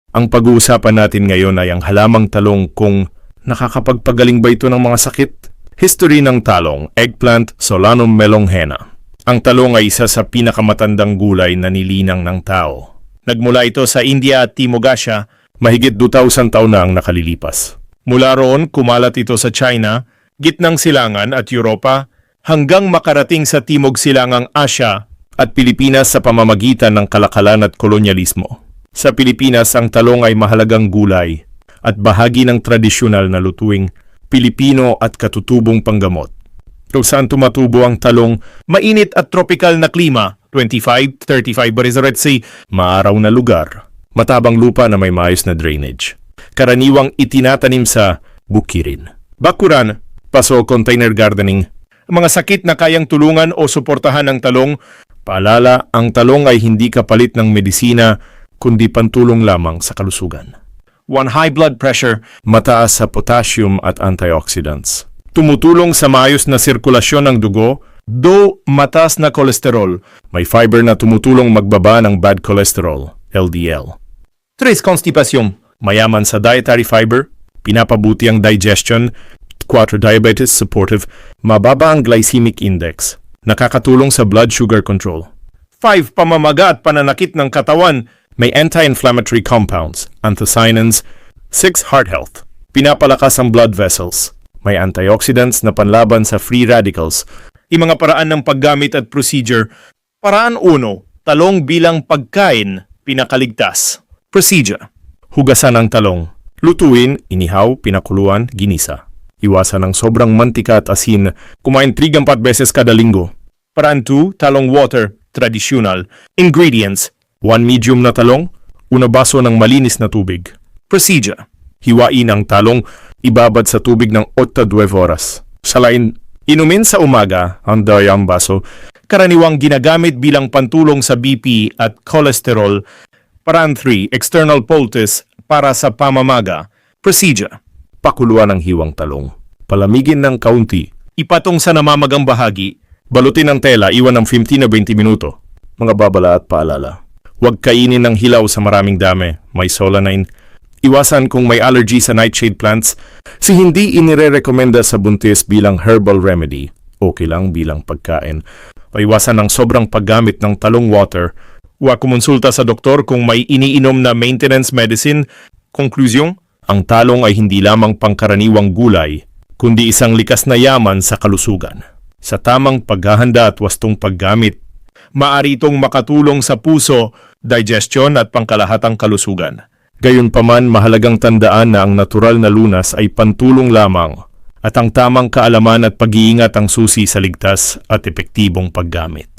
Ang pag-uusapan natin ngayon ay ang halamang talong kung nakakapagpagaling ba ito ng mga sakit? History ng talong, eggplant Solanum melonghena. Ang talong ay isa sa pinakamatandang gulay na nilinang ng tao. Nagmula ito sa India at Timog Asia, mahigit 2,000 taon na ang nakalilipas. Mula roon, kumalat ito sa China, gitnang silangan at Europa, hanggang makarating sa Timog Silangang Asia at Pilipinas sa pamamagitan ng kalakalan at kolonyalismo. Sa Pilipinas, ang talong ay mahalagang gulay at bahagi ng tradisyonal na lutuing Pilipino at katutubong panggamot. Kung saan tumatubo ang talong, mainit at tropical na klima, 25-35 Barisaret Sea, maaraw na lugar, matabang lupa na may maayos na drainage. Karaniwang itinatanim sa bukirin, bakuran, paso container gardening. Mga sakit na kayang tulungan o suportahan ng talong. Paalala, ang talong ay hindi kapalit ng medisina, kundi pantulong lamang sa kalusugan. 1. High blood pressure, mataas sa potassium at antioxidants. Tumutulong sa maayos na sirkulasyon ng dugo. 2. Mataas na kolesterol, may fiber na tumutulong magbaba ng bad cholesterol, LDL. 3. Constipation, mayaman sa dietary fiber, pinapabuti ang digestion. 4. Diabetes supportive, mababa ang glycemic index, nakakatulong sa blood sugar control. 5. Pamamaga at pananakit ng katawan, may anti-inflammatory compounds, anthocyanins. 6. Heart health, pinapalakas ang blood vessels, may antioxidants na panlaban sa free radicals. Mga paraan ng paggamit at procedure. Paraan 1. Talong bilang pagkain, pinakaligtas. Procedure. Hugasan ang talong. Lutuin, inihaw, pinakuluan, ginisa. Iwasan ng sobrang mantika at asin. Kumain 3-4 beses kada linggo. Paraan 2. Talong water, traditional. Ingredients. 1 medium na talong, 1 baso ng malinis na tubig. Procedure. Hiwain ang talong, ibabad sa tubig ng 8-12 oras. Salain, inumin sa umaga ang dayang baso. Karaniwang ginagamit bilang pantulong sa BP at cholesterol. Paraan 3. External poultice para sa pamamaga. Procedure. Pakuluan ang hiwang talong. Palamigin ng kaunti. Ipatong sa namamagang bahagi. Balutin ng tela, iwan ng 15 na 20 minuto. Mga babala at paalala. Huwag kainin ng hilaw sa maraming dami. May solanine. Iwasan kung may allergy sa nightshade plants. Si hindi inirerekomenda sa buntis bilang herbal remedy. Okay lang bilang pagkain. O iwasan ng sobrang paggamit ng talong water. Huwag kumonsulta sa doktor kung may iniinom na maintenance medicine. Konklusyon, ang talong ay hindi lamang pangkaraniwang gulay, kundi isang likas na yaman sa kalusugan. Sa tamang paghahanda at wastong paggamit, maaari itong makatulong sa puso, digestion at pangkalahatang kalusugan. Gayunpaman, mahalagang tandaan na ang natural na lunas ay pantulong lamang at ang tamang kaalaman at pag-iingat ang susi sa ligtas at epektibong paggamit.